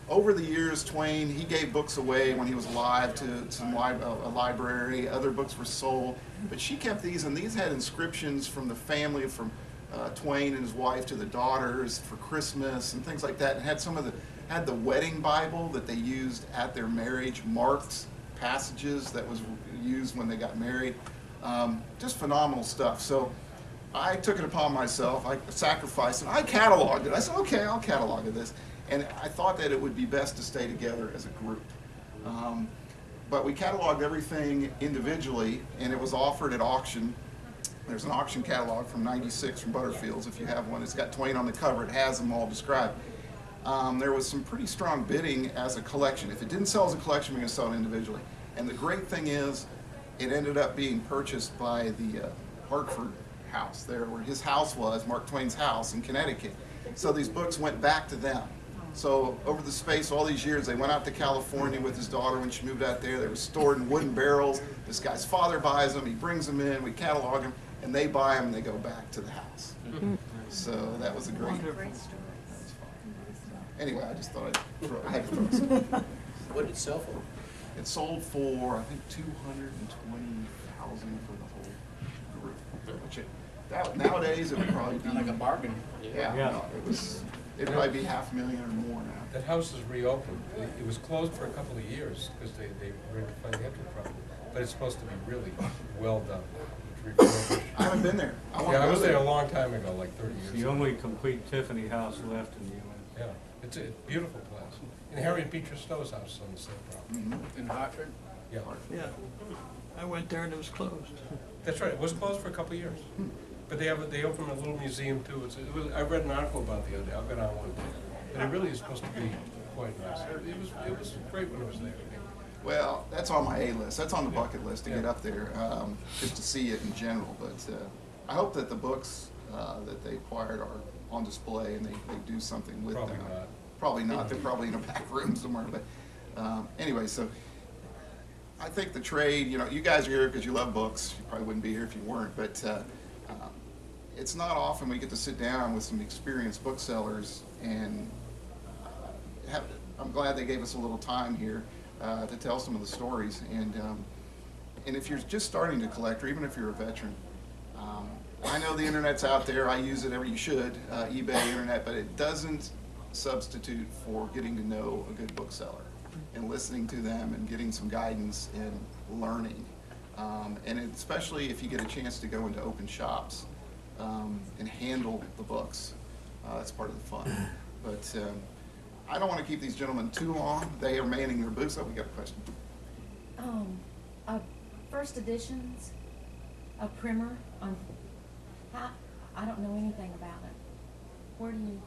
Over the years, Twain, he gave books away when he was alive to a library. Other books were sold. But she kept these, and these had inscriptions from the family, from Twain and his wife to the daughters for Christmas and things like that. And had the wedding Bible that they used at their marriage, marked passages that was used when they got married. Just phenomenal stuff. So I took it upon myself, I sacrificed it, I cataloged it. I said, okay, I'll catalog this. And I thought that it would be best to stay together as a group. But we cataloged everything individually, and it was offered at auction. There's an auction catalog from '96 from Butterfield's, if you have one. It's got Twain on the cover, it has them all described. There was some pretty strong bidding as a collection. If it didn't sell as a collection, we're going to sell it individually. And the great thing is, it ended up being purchased by the Hartford house, there where his house was, Mark Twain's house in Connecticut. So these books went back to them. So over the space, all these years, they went out to California with his daughter when she moved out there. They were stored in wooden barrels. This guy's father buys them. He brings them in. We catalog them, and they buy them, and they go back to the house. So that was a great. Anyway, I just thought I had to throw some. What did it sell for? It sold for, I think, $220,000 for the whole group. Which nowadays it would probably be Like a bargain. Yeah, Yeah. no, it'd probably be $500,000 or more now. That house is reopened. It was closed for a couple of years because they were in financial trouble. But it's supposed to be really well done. It's refurbished. I haven't been there. I want Yeah, to I go was there there. a long time ago, like 30 It's years the ago. only complete Tiffany house left in the U.S. Yeah, it's a beautiful place. And Harriet Beecher Stowe's house is on the same property. Mhm. In Hartford? Yeah, Yeah, I went there and it was closed. that's right. It was closed for a couple of years. But they opened a little museum too. I read an article about it the other day. I'll get on one day. But it really is supposed to be quite nice. It was great when it was there. Well, that's on my A list. That's on the bucket list to get up there, just to see it in general. But I hope that the books that they acquired are on display and they do something with Probably them. not. Probably not. They're probably in a back room somewhere. But anyway, so I think the trade, you guys are here because you love books. You probably wouldn't be here if you weren't. But it's not often we get to sit down with some experienced booksellers and I'm glad they gave us a little time here to tell some of the stories. And if you're just starting to collect, or even if you're a veteran, I know the internet's out there. I use it you should, eBay, internet, but it doesn't substitute for getting to know a good bookseller and listening to them and getting some guidance and learning. And especially if you get a chance to go into open shops and handle the books. That's part of the fun. But I don't want to keep these gentlemen too long. They are manning their booths. Oh, we got a question. First editions, a primer on how, I don't know anything about it. Where do you?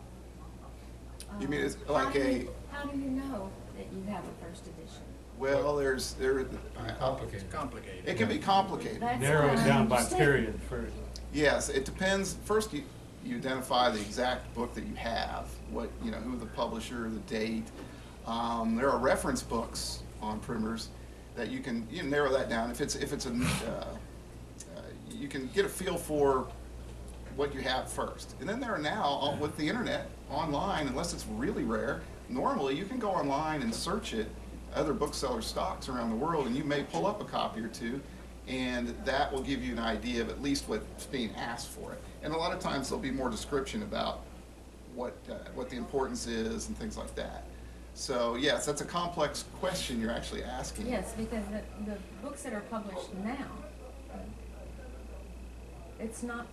You mean it's how like do you- How do you know that you have a first edition? Well, Complicated. Complicated. it can be complicated. That's Narrow what it I down by understand. period first. Yes, it depends. First, you identify the exact book that you have, who the publisher, the date. There are reference books on primers that you can narrow that down. If it's you can get a feel for what you have first. And then there are now, with the internet, online, unless it's really rare, normally you can go online and search it, other bookseller stocks around the world, and you may pull up a copy or two, and that will give you an idea of at least what's being asked for it. And a lot of times there'll be more description about what the importance is and things like that. So yes, that's a complex question you're actually asking. Yes, because the books that are published now, it's not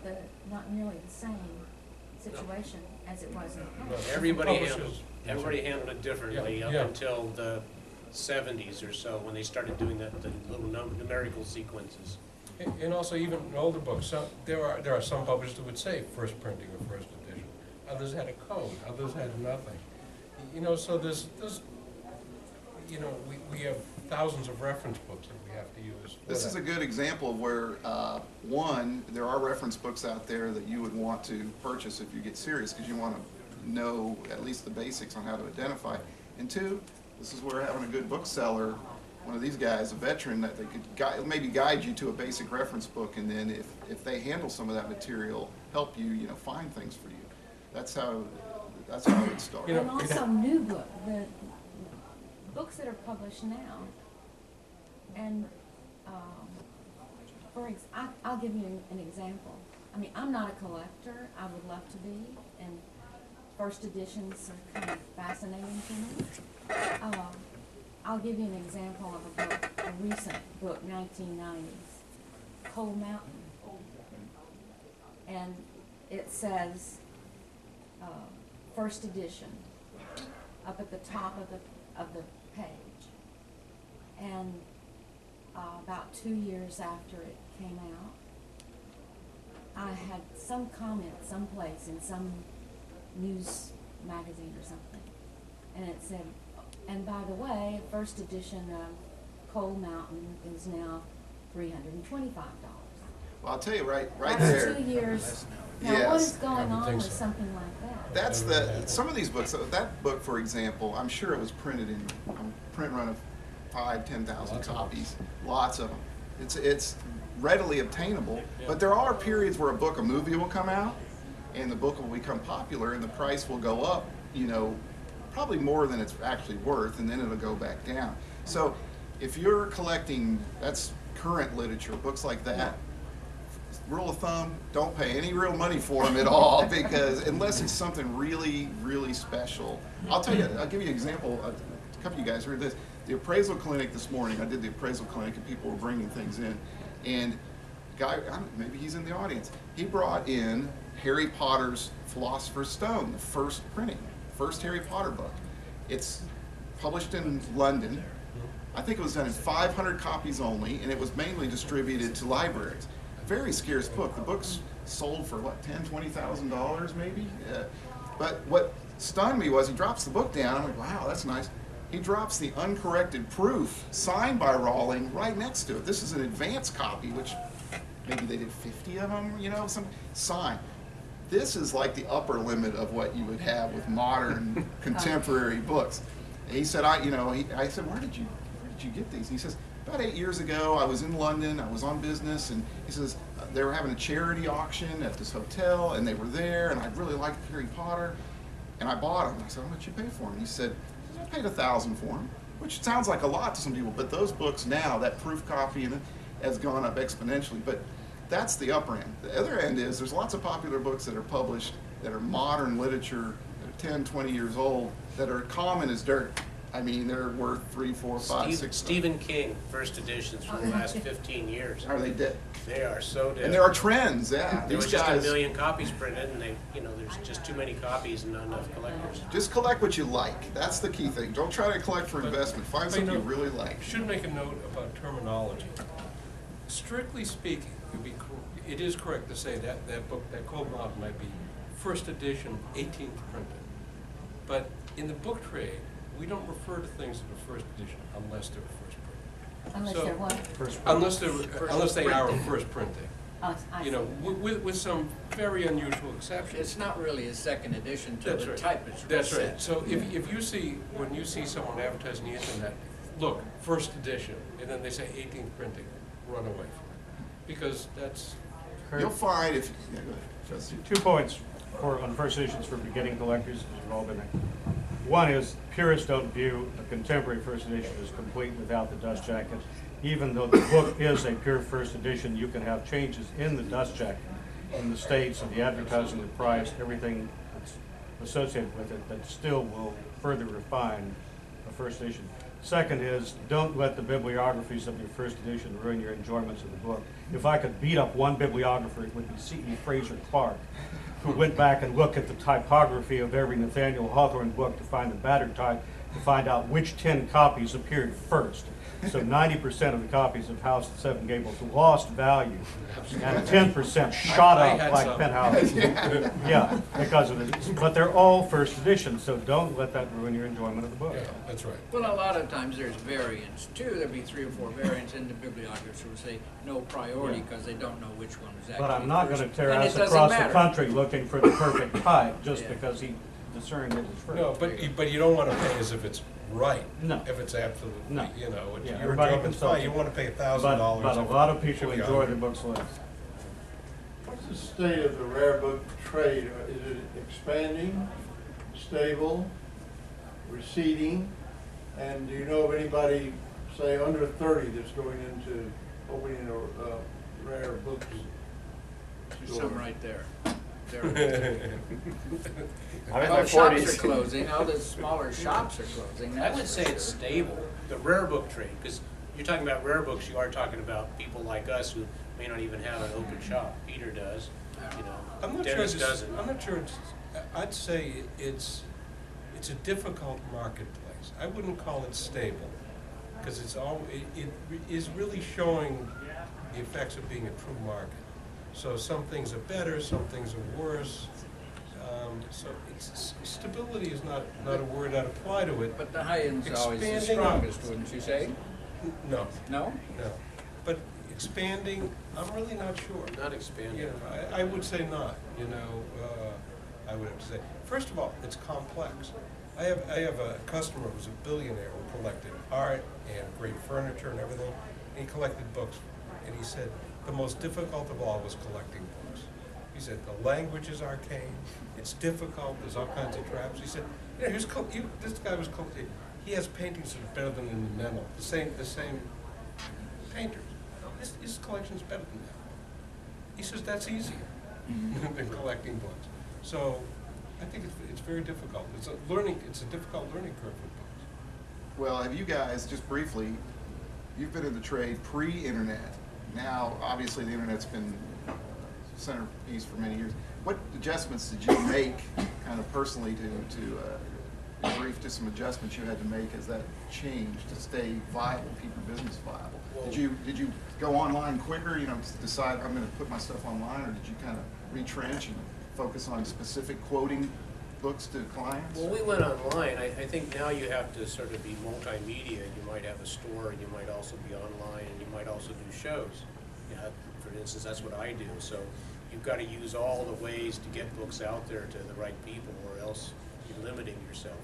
nearly the same situation as it was in the past. Everybody Publishers. handled it differently Yeah, up yeah. until the 70s or so, when they started doing the little numerical sequences. And also even in older books, there are some publishers that would say first printing or first edition. Others had a code, others had nothing. So there's we have thousands of reference books that we have to use. This is a good example of where, one, there are reference books out there that you would want to purchase if you get serious, because you want to know at least the basics on how to identify. And two, this is where having a good bookseller, one of these guys, a veteran, that they could maybe guide you to a basic reference book, and then if they handle some of that material, help you, find things for you. That's how I would start. And also new book, the books that are published now, and I'll give you an example. I mean, I'm not a collector. I would love to be, and first editions are kind of fascinating to me. I'll give you an example of a book, a recent book, 1990s, Coal Mountain, and it says first edition up at the top of the page. And about 2 years after it came out, I had some comment someplace in some news magazine or something, and it said, and by the way, first edition of Coal Mountain is now $325. Well, I'll tell you right That's there. 2 years. Now, what Yes. is going I would on think with so. something like that? That's some of these books. That book, for example, I'm sure it was printed in a print run of 5,000-10,000 Lots of copies. Lots of them. It's readily obtainable. But there are periods where a movie will come out, and the book will become popular, and the price will go up. You know, probably more than it's actually worth, and then it'll go back down. So, if you're collecting, that's current literature, books like that. Rule of thumb, don't pay any real money for them at all, because unless it's something really, really special. I'll give you an example. A couple of you guys heard this. The appraisal clinic this morning, I did the appraisal clinic and people were bringing things in. And guy, maybe he's in the audience, he brought in Harry Potter's Philosopher's Stone, the first printing, first Harry Potter book. It's published in London. I think it was done in 500 copies only, and it was mainly distributed to libraries. Very scarce book. The book's sold for what, $10,000-$20,000 maybe? But what stunned me was he drops the book down. I'm like, wow, that's nice. He drops the uncorrected proof signed by Rowling right next to it. This is an advanced copy, which maybe they did 50 of them, you know, some sign. This is like the upper limit of what you would have with modern contemporary books. And he said, I said, where did you get these? And he says, about 8 years ago, I was in London, I was on business, and he says, they were having a charity auction at this hotel, and they were there, and I really liked Harry Potter, and I bought them. I said, how much you pay for them? He said, I paid $1,000 for them, which sounds like a lot to some people, but those books now, that proof copy has gone up exponentially, but that's the upper end. The other end is there's lots of popular books that are published that are modern literature, that are 10, 20 years old, that are common as dirt. I mean, they're worth 3, 4, 5, 6. Stephen King, first editions for the last 15 years. Are they dead? They are so dead. And there are trends, yeah. There was These just guys, 1 million copies printed, and there's just too many copies and not enough collectors. just collect what you like. That's the key thing. Don't try to collect for investment. Find But, you something you know, really like. Should make a note about terminology. Strictly speaking, it is correct to say that book, that Cold Mountain, might be first edition, 18th printed. But in the book trade, we don't refer to things that are first edition unless they're first printed. Unless So- they're what? First Unless they are a first printing. Oh, I You know, see. with some very unusual exceptions. It's not really a second edition to That's the right. type it's That's right. set. So if you see, when you see someone advertising the internet, look, first edition, and then they say 18th printing, run away from it. Because that's, You'll find if, yeah, go ahead, Justin. 2 points on first editions for beginning collectors, as you've all been there. One is purists don't view a contemporary first edition as complete without the dust jacket. Even though the book is a pure first edition, you can have changes in the dust jacket, in the states and the advertising, the price, everything that's associated with it that still will further refine a first edition. Second is, don't let the bibliographies of your first edition ruin your enjoyments of the book. If I could beat up one bibliographer, it would be C.E. Fraser Clark, who went back and looked at the typography of every Nathaniel Hawthorne book to find the battered type, to find out which 10 copies appeared first. So 90% of the copies of House at Seven Gables lost value, and 10% shot I up had like some. Penthouse. Yeah, because of it. But they're all first editions, so don't let that ruin your enjoyment of the book. yeah, that's right. Well, a lot of times there's variants too. There'll be 3 or 4 variants, and the bibliographers will say no priority because they don't know which one is actually But I'm not first. going to tear And it ass doesn't across the matter. country looking for the perfect type just Yeah. because he discerned it as first. No, but you don't want to pay as if it's right. No. If it's absolutely, No. you know, Yeah, your everybody enjoyment's consults fine, you it. want to pay But $1,000. a lot of people enjoy the books less. What's the state of the rare book trade? Is it expanding, stable, receding? And do you know of anybody, say, under 30 that's going into opening a rare books store? Some right there. I'm in All my the shops 40s. are closing, all the smaller shops are closing. I that's would for say it's sure. stable, the rare book trade, because you're talking about rare books, you are talking about people like us who may not even have an open shop. Peter does, I'm not sure Dennis it's, doesn't. I'm not sure it's, I'd say it's a difficult marketplace. I wouldn't call it stable, because it is really showing the effects of being a true market. So some things are better, some things are worse. So stability is not a word I'd apply to it. But the high end's always the Expanding on- strongest, wouldn't you say? No, No? no. But expanding, I'm really not sure. Not expanding. You know, I would say not, you know, I would have to say. First of all, it's complex. I have a customer who's a billionaire who collected art and great furniture and everything, and he collected books. And he said the most difficult of all was collecting books. He said the language is arcane, it's difficult, there's all kinds of traps. He said, you know, this guy was collecting, he has paintings that are better than in the Menlo, the same painters. His collection's better than that. He says that's easier than collecting books. So I think it's very difficult. It's a difficult learning curve with books. Well, have you guys, just briefly, you've been in the trade pre-internet. Now, obviously, the internet's been centerpiece for many years. What adjustments did you make, kind of personally, to brief to some adjustments you had to make as that changed to stay viable, keep your business viable? Well, Did you go online quicker, you know, decide I'm going to put my stuff online, or did you kind of retrench and focus on specific quoting books to clients? Well, we went online. I think now you have to sort of be multimedia. You might have a store, and you might also be online, and you might also do shows. Yeah, for instance, that's what I do. So you've got to use all the ways to get books out there to the right people, or else you're limiting yourself.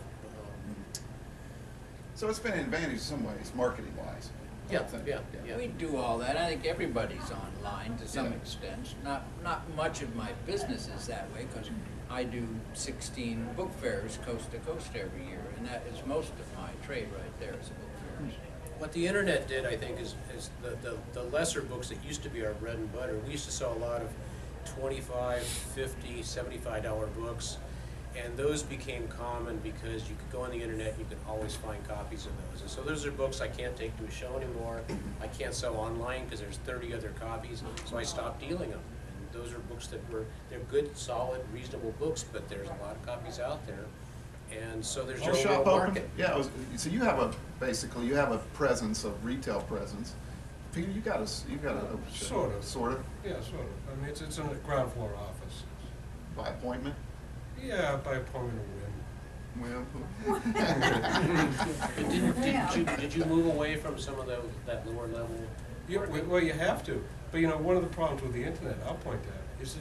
So it's been an advantage in some ways, marketing-wise. Yeah. We do all that. I think everybody's online to some extent. Not much of my business is that way, because I do 16 book fairs coast to coast every year, and that is most of my trade right there is book fairs. What the internet did, I think, is the lesser books that used to be our bread and butter. We used to sell a lot of $25, $50, $75 books, and those became common because you could go on the internet and you could always find copies of those. And so those are books I can't take to a show anymore. I can't sell online because there's 30 other copies, so I stopped dealing them. And those are books they're good, solid, reasonable books, but there's a lot of copies out there. And so there's just no market. Yeah, so you have basically you have a presence, a retail presence. Peter, you got a Sort of. Sort of? Yeah, sort of. I mean, it's in the ground floor office. By appointment? Yeah, by appointment or whim. Well, But did you move away from some of that lower level? Yeah, well, you have to. But you know, one of the problems with the internet, I'll point out, is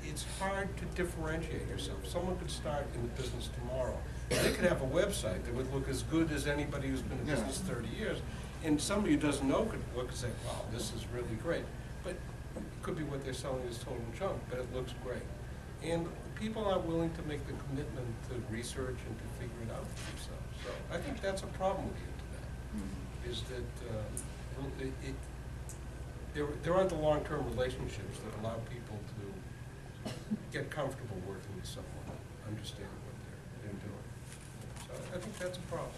it's hard to differentiate yourself. Someone could start in the business tomorrow. They could have a website that would look as good as anybody who's been in business 30 years. And somebody who doesn't know could look and say, wow, this is really great. But it could be what they're selling is total junk, but it looks great. And people aren't willing to make the commitment to research and to figure it out for themselves. So I think that's a problem with the internet, is that there aren't the long-term relationships that allow people to get comfortable working with someone, understand what they're doing. So I think that's a problem.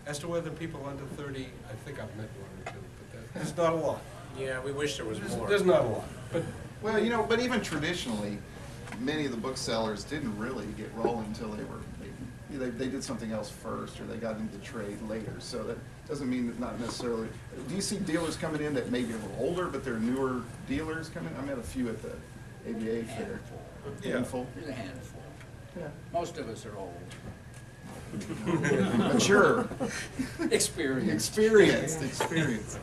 As to whether people under 30, I think I've met one or two, but there's not a lot. Yeah, we wish there was more. There's not a lot. But well, you know, but even traditionally, many of the booksellers didn't really get rolling until they did something else first, or they got into the trade later. So that doesn't mean that not necessarily. Do you see dealers coming in that may be a little older, but they're newer dealers coming? I met a few at the ABA fair. Handful. There's a handful. Yeah. Most of us are old. Mature. Experienced. Experienced.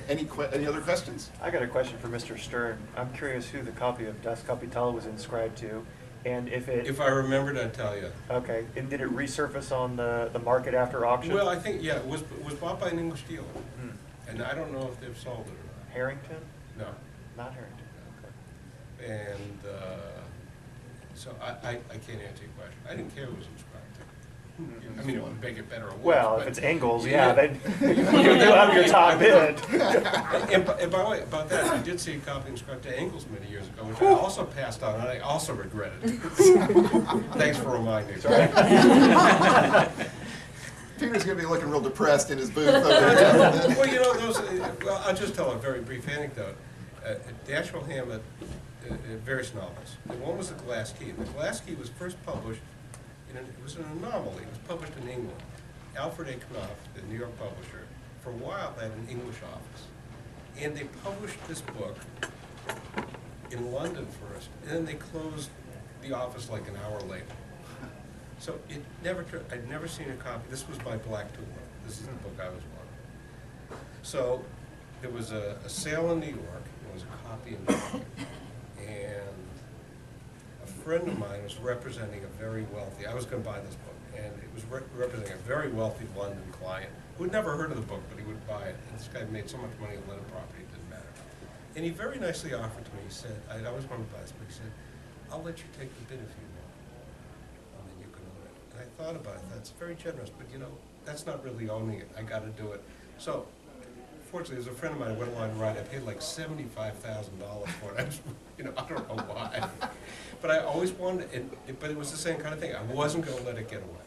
Any other questions? I got a question for Mr. Stern. I'm curious who the copy of Das Kapital was inscribed to, and if I remembered, I'd tell you. Okay, and did it resurface on the market after auction? Well, I think, yeah, it was bought by an English dealer. And I don't know if they've sold it or not. Harrington? No. Not Harrington, okay. And so I can't answer your question. I didn't care who was inscribed to. I mean, it would make it better or worse. Well, but if it's Engels, yeah. then you have your top bid. And by the way, about that, I did see a copy inscribed to Engels many years ago, which I also passed on, and I also regretted it. Thanks for reminding me. Peter's going to be looking real depressed in his booth over there. Well, you know, well, I'll just tell a very brief anecdote. Dashiell Hammett, various novels. The one was The Glass Key. The Glass Key was first published, it was an anomaly. It was published in England. Alfred A. Knopf, the New York publisher, for a while had an English office. And they published this book in London first, and then they closed the office like an hour later. So I'd never seen a copy. This was my Black Tulip. This is the book I was wanting. So there was a sale in New York, there was a copy in New York, and a friend of mine was representing a very wealthy, I was going to buy this book, and it was representing a very wealthy London client who had never heard of the book, but he would buy it. And this guy made so much money on London property, it didn't matter. And he very nicely offered to me, he said, I always wanted to buy this book, he said, I'll let you take the bid if you want, and then you can own it. And I thought about it, that's very generous, but you know, that's not really owning it, I gotta do it. So, fortunately, there's a friend of mine who went along and I paid like $75,000 for it. You know, I don't know why. But I always wanted it, but it was the same kind of thing. I wasn't gonna let it get away.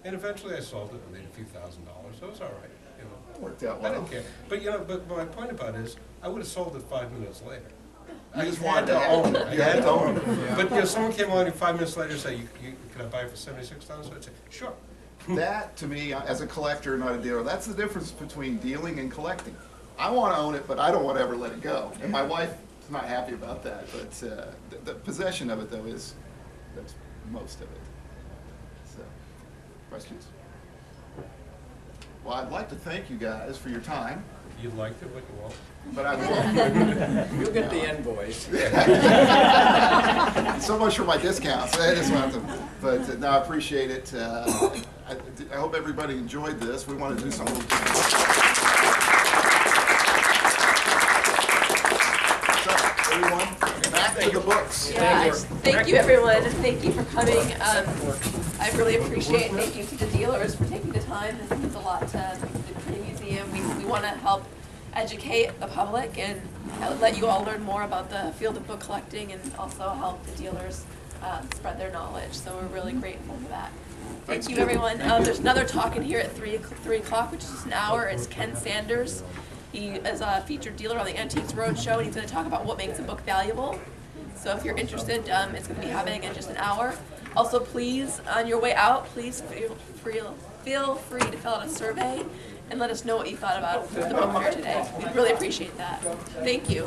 And eventually I sold it and made a few $1,000s, so it was all right. You know, It worked out I well. didn't care. But you know, but my point about it is, I would have sold it 5 minutes later. You just had wanted to to own it. I You had to own it. But you know, someone came along and 5 minutes later say, "Can I buy it for $76?" I'd say, "Sure." That, to me, as a collector, not a dealer, that's the difference between dealing and collecting. I want to own it, but I don't want to ever let it go. And my wife is not happy about that, but the possession of it, though, that's most of it. So, questions? Well, I'd like to thank you guys for your time, You liked it, but you won't. but I will. You'll get the invoice. So much for my discounts. I just want to, but no, I appreciate it. I hope everybody enjoyed this. We want to do something. So, everyone, back to the books. Yeah, thank you everyone, and thank you for coming. I really appreciate it. Thank you to the dealers for taking the time. This means a lot to the Printing Museum. We want to help educate the public and let you all learn more about the field of book collecting, and also help the dealers spread their knowledge. So we're really grateful for that. Thank you, everyone. There's another talk in here at 3 o'clock, which is an hour. It's Ken Sanders. He is a featured dealer on the Antiques Roadshow, and he's going to talk about what makes a book valuable. So if you're interested, it's going to be happening in just an hour. Also, please, on your way out, please feel free to fill out a survey and let us know what you thought about the book fair today. We'd really appreciate that. Thank you.